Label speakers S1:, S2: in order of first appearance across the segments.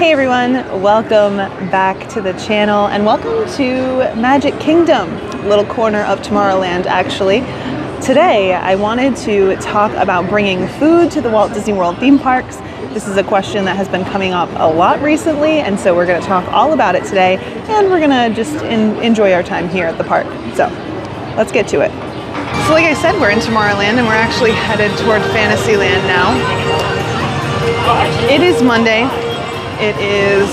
S1: Hey everyone, welcome back to the channel and welcome to Magic Kingdom, a little corner of Tomorrowland actually. Today I wanted to talk about bringing food to the Walt Disney World theme parks. This is a question that has been coming up a lot recently, and so we're going to talk all about it today, and we're going to just enjoy our time here at the park. So let's get to it. So like I said, we're in Tomorrowland and we're actually headed toward Fantasyland now. It is Monday. It is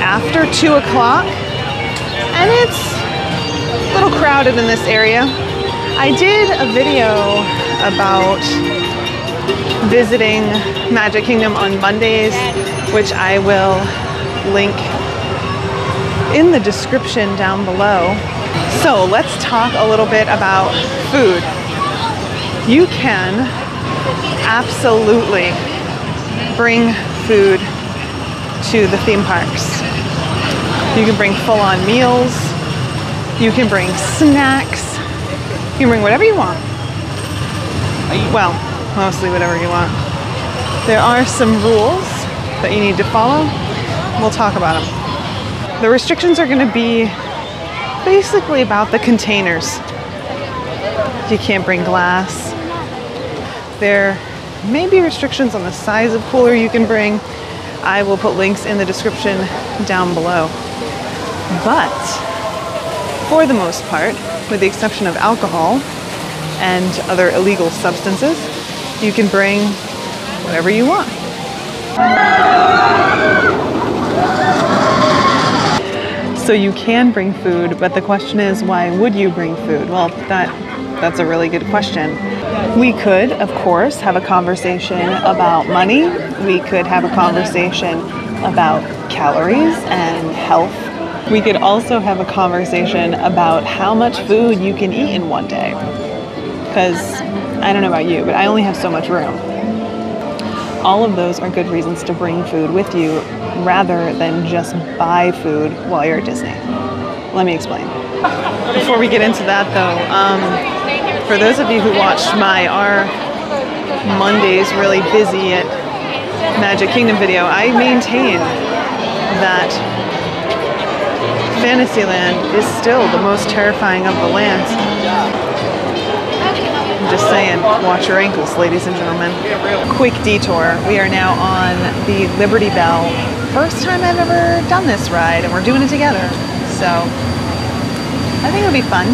S1: after 2 o'clock and it's a little crowded in this area. I did a video about visiting Magic Kingdom on Mondays, which I will link in the description down below. So let's talk a little bit about food. You can absolutely bring food to the theme parks. You can bring full-on meals, you can bring snacks, you can bring whatever you want. Well, mostly whatever you want. There are some rules that you need to follow. We'll talk about them. The restrictions are going to be basically about the containers. You can't bring glass. There may be restrictions on the size of cooler you can bring. I will put links in the description down below. But for the most part, with the exception of alcohol and other illegal substances, you can bring whatever you want. So you can bring food, but the question is, why would you bring food? Well, that's a really good question. We could, of course, have a conversation about money. We could have a conversation about calories and health. We could also have a conversation about how much food you can eat in one day. Because I don't know about you, but I only have so much room. All of those are good reasons to bring food with you rather than just buy food while you're at Disney. Let me explain. Before we get into that though, for those of you who watched our Mondays really busy at Magic Kingdom video, I maintain that Fantasyland is still the most terrifying of the lands. I'm just saying, watch your ankles, ladies and gentlemen. Quick detour. We are now on the Liberty Bell. First time I've ever done this ride, and we're doing it together. So I think it'll be fun.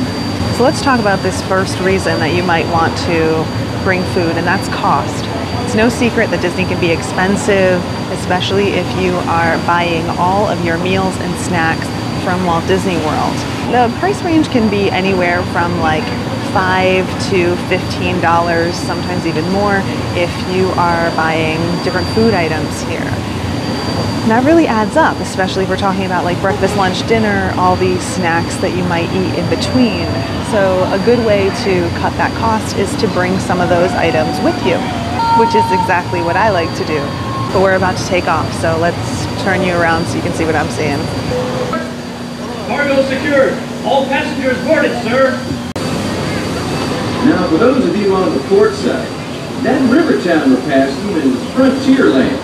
S1: So let's talk about this first reason that you might want to bring food, and that's cost. It's no secret that Disney can be expensive, especially if you are buying all of your meals and snacks from Walt Disney World. The price range can be anywhere from like $5 to $15, sometimes even more, if you are buying different food items here. And that really adds up, especially if we're talking about like breakfast, lunch, dinner, all these snacks that you might eat in between. So a good way to cut that cost is to bring some of those items with you, which is exactly what I like to do. But we're about to take off, so let's turn you around so you can see what I'm seeing.
S2: Cargo secured. All passengers boarded, sir.
S3: Now, for those of you on the port side, that Rivertown we're passing is Frontierland.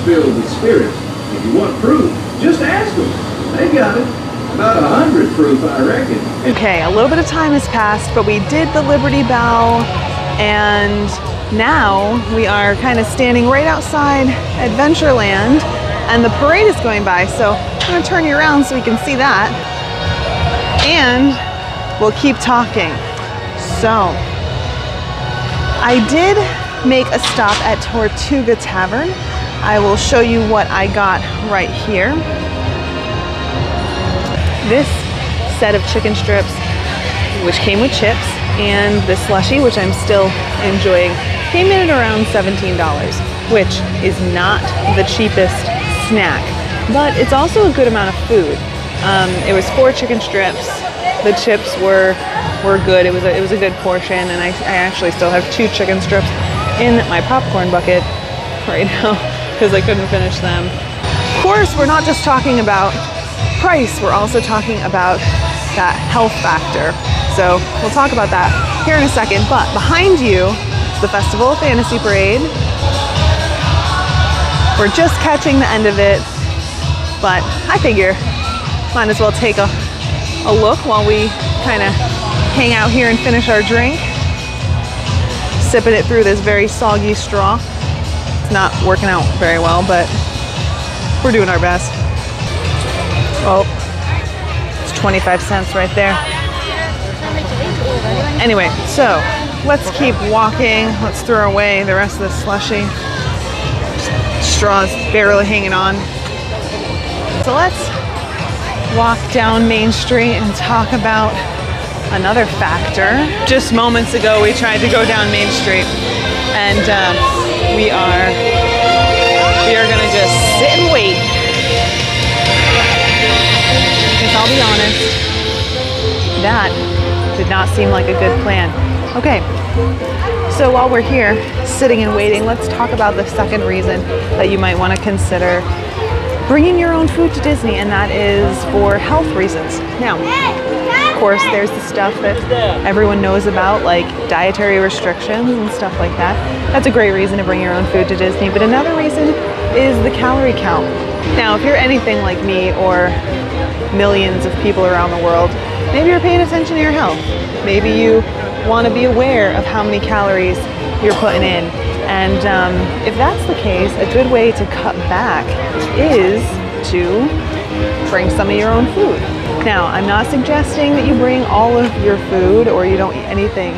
S3: Filled with spirits. If you want proof, just ask them. They got it. About 100 proof, I reckon.
S1: Okay, a little bit of time has passed, but we did the Liberty Bell, and now we are kind of standing right outside Adventureland, and the parade is going by, so I'm going to turn you around so we can see that, and we'll keep talking. So, I did make a stop at Tortuga Tavern. I will show you what I got right here. This set of chicken strips, which came with chips, and this slushie, which I'm still enjoying, came in at around $17, which is not the cheapest snack, but it's also a good amount of food. It was 4 chicken strips. The chips were good. It was a good portion, and I actually still have 2 chicken strips in my popcorn bucket right now because I couldn't finish them. Of course, we're not just talking about price, we're also talking about that health factor. So we'll talk about that here in a second. But behind you is the Festival of Fantasy Parade. We're just catching the end of it, but I figure might as well take a look while we kind of hang out here and finish our drink. Sipping it through this very soggy straw. It's not working out very well, but we're doing our best. Oh, it's 25 cents right there. Anyway, so let's keep walking. Let's throw away the rest of the slushy. Straw's barely hanging on. So let's walk down Main Street and talk about another factor. Just moments ago, we tried to go down Main Street, and we are gonna just sit and wait. Because I'll be honest, that did not seem like a good plan. Okay, so while we're here sitting and waiting, let's talk about the second reason that you might want to consider bringing your own food to Disney, and that is for health reasons. Now, of course, there's the stuff that everyone knows about, like dietary restrictions and stuff like that. That's a great reason to bring your own food to Disney, but another reason is the calorie count. Now, if you're anything like me or millions of people around the world, maybe you're paying attention to your health. Maybe you want to be aware of how many calories you're putting in. And if that's the case, a good way to cut back is to bring some of your own food. Now, I'm not suggesting that you bring all of your food or you don't eat anything.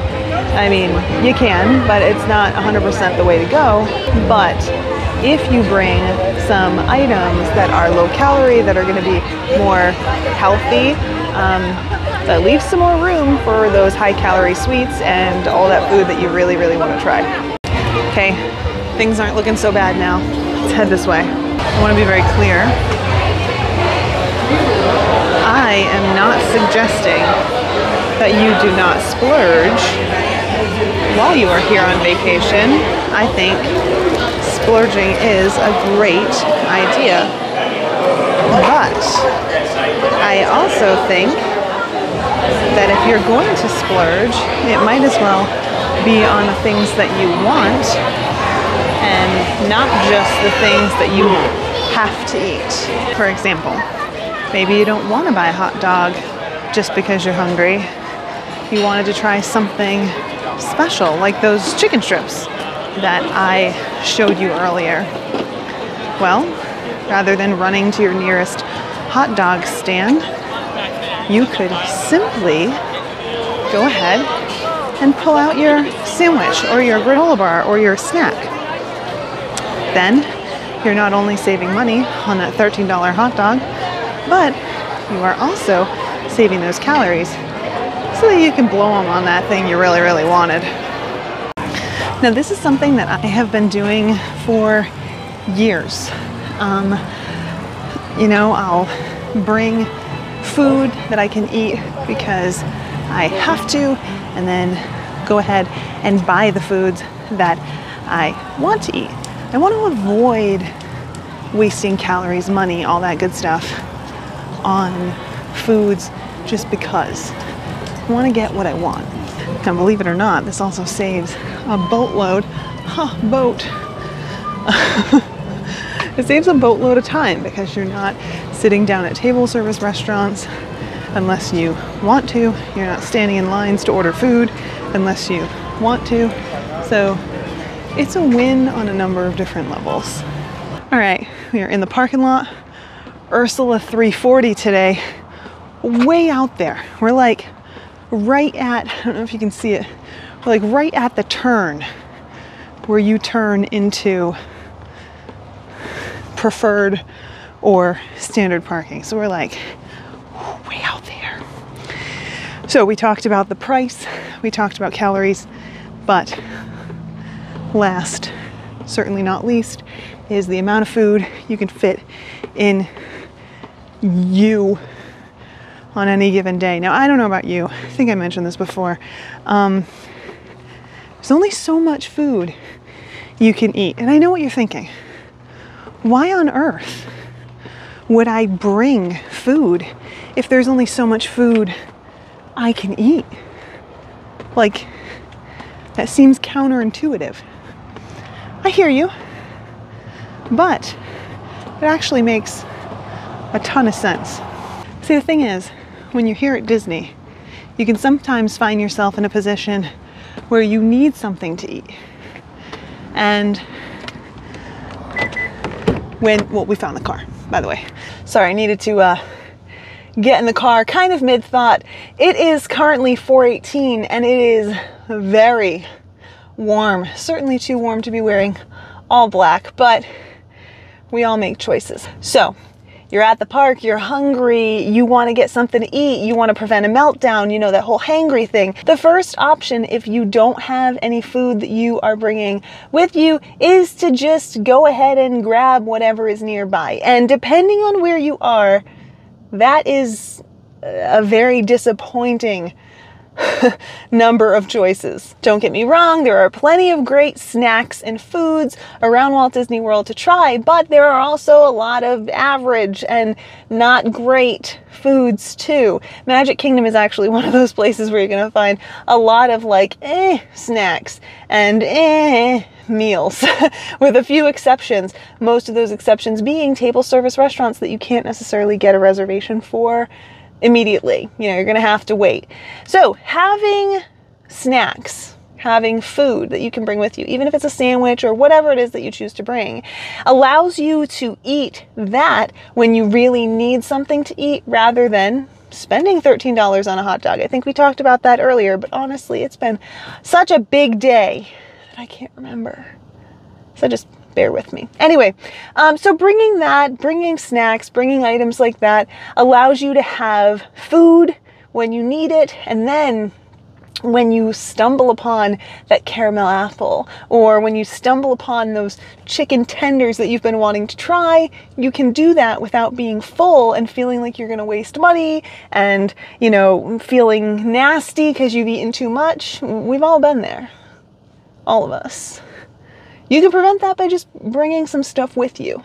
S1: I mean, you can, but it's not 100% the way to go. But if you bring some items that are low calorie, that are going to be more healthy, that leaves some more room for those high calorie sweets and all that food that you really, really want to try. Okay, things aren't looking so bad now. Let's head this way. I want to be very clear. I am not suggesting that you do not splurge while you are here on vacation. I think splurging is a great idea. But I also think that if you're going to splurge, it might as well be on the things that you want and not just the things that you have to eat. For example, maybe you don't want to buy a hot dog just because you're hungry. You wanted to try something special, like those chicken strips that I showed you earlier. Well, rather than running to your nearest hot dog stand, you could simply go ahead and pull out your sandwich or your granola bar or your snack. Then you're not only saving money on that $13 hot dog, but you are also saving those calories so that you can blow them on that thing you really, really wanted. Now, this is something that I have been doing for years. You know, I'll bring food that I can eat because I have to, and then go ahead and buy the foods that I want to eat. I want to avoid wasting calories, money, all that good stuff on foods just because. I want to get what I want. Now, believe it or not, this also saves a boatload. Boat. It saves a boatload of time because you're not sitting down at table service restaurants unless you want to. You're not standing in lines to order food unless you want to. So it's a win on a number of different levels. All right, we are in the parking lot. Ursula 340 today, way out there. We're like right at, I don't know if you can see it, we're like right at the turn where you turn into preferred or standard parking. So we're like way out there. So we talked about the price, we talked about calories, but last, certainly not least, is the amount of food you can fit in you on any given day. Now, I don't know about you. I think I mentioned this before. There's only so much food you can eat. And I know what you're thinking. Why on earth would I bring food if there's only so much food I can eat? Like, that seems counterintuitive. I hear you, but it actually makes a ton of sense. See, the thing is, when you're here at Disney, you can sometimes find yourself in a position where you need something to eat. And we found the car, by the way. Sorry, I needed to get in the car kind of mid-thought. It is currently 4:18 and it is very warm. Certainly too warm to be wearing all black, but we all make choices. So you're at the park, you're hungry, you want to get something to eat, you want to prevent a meltdown, you know, that whole hangry thing. The first option, if you don't have any food that you are bringing with you, is to just go ahead and grab whatever is nearby. And depending on where you are, that is a very disappointing number of choices. Don't get me wrong, there are plenty of great snacks and foods around Walt Disney World to try, but there are also a lot of average and not great foods too. Magic Kingdom is actually one of those places where you're going to find a lot of like snacks and meals with a few exceptions, most of those exceptions being table service restaurants that you can't necessarily get a reservation for immediately. You know, you're going to have to wait. So having snacks, having food that you can bring with you, even if it's a sandwich or whatever it is that you choose to bring, allows you to eat that when you really need something to eat rather than spending $13 on a hot dog. I think we talked about that earlier, but honestly, it's been such a big day that I can't remember. So just bear with me. Anyway, so bringing snacks, bringing items like that allows you to have food when you need it, and then when you stumble upon that caramel apple, or when you stumble upon those chicken tenders that you've been wanting to try, you can do that without being full and feeling like you're going to waste money and, you know, feeling nasty because you've eaten too much. We've all been there. All of us. You can prevent that by just bringing some stuff with you.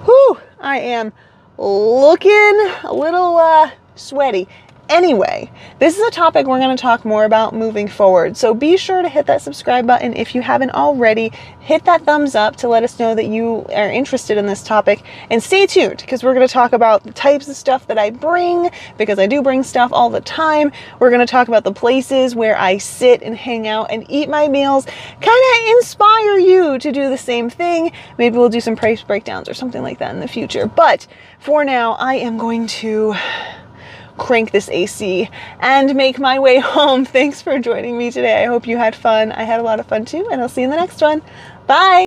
S1: Whew, I am looking a little sweaty. Anyway, this is a topic we're going to talk more about moving forward. So be sure to hit that subscribe button if you haven't already. Hit that thumbs up to let us know that you are interested in this topic. And stay tuned, because we're going to talk about the types of stuff that I bring, because I do bring stuff all the time. We're going to talk about the places where I sit and hang out and eat my meals. Kind of inspire you to do the same thing. Maybe we'll do some price breakdowns or something like that in the future. But for now, I am going to crank this AC and make my way home. Thanks for joining me today. I hope you had fun. I had a lot of fun too, and I'll see you in the next one. Bye.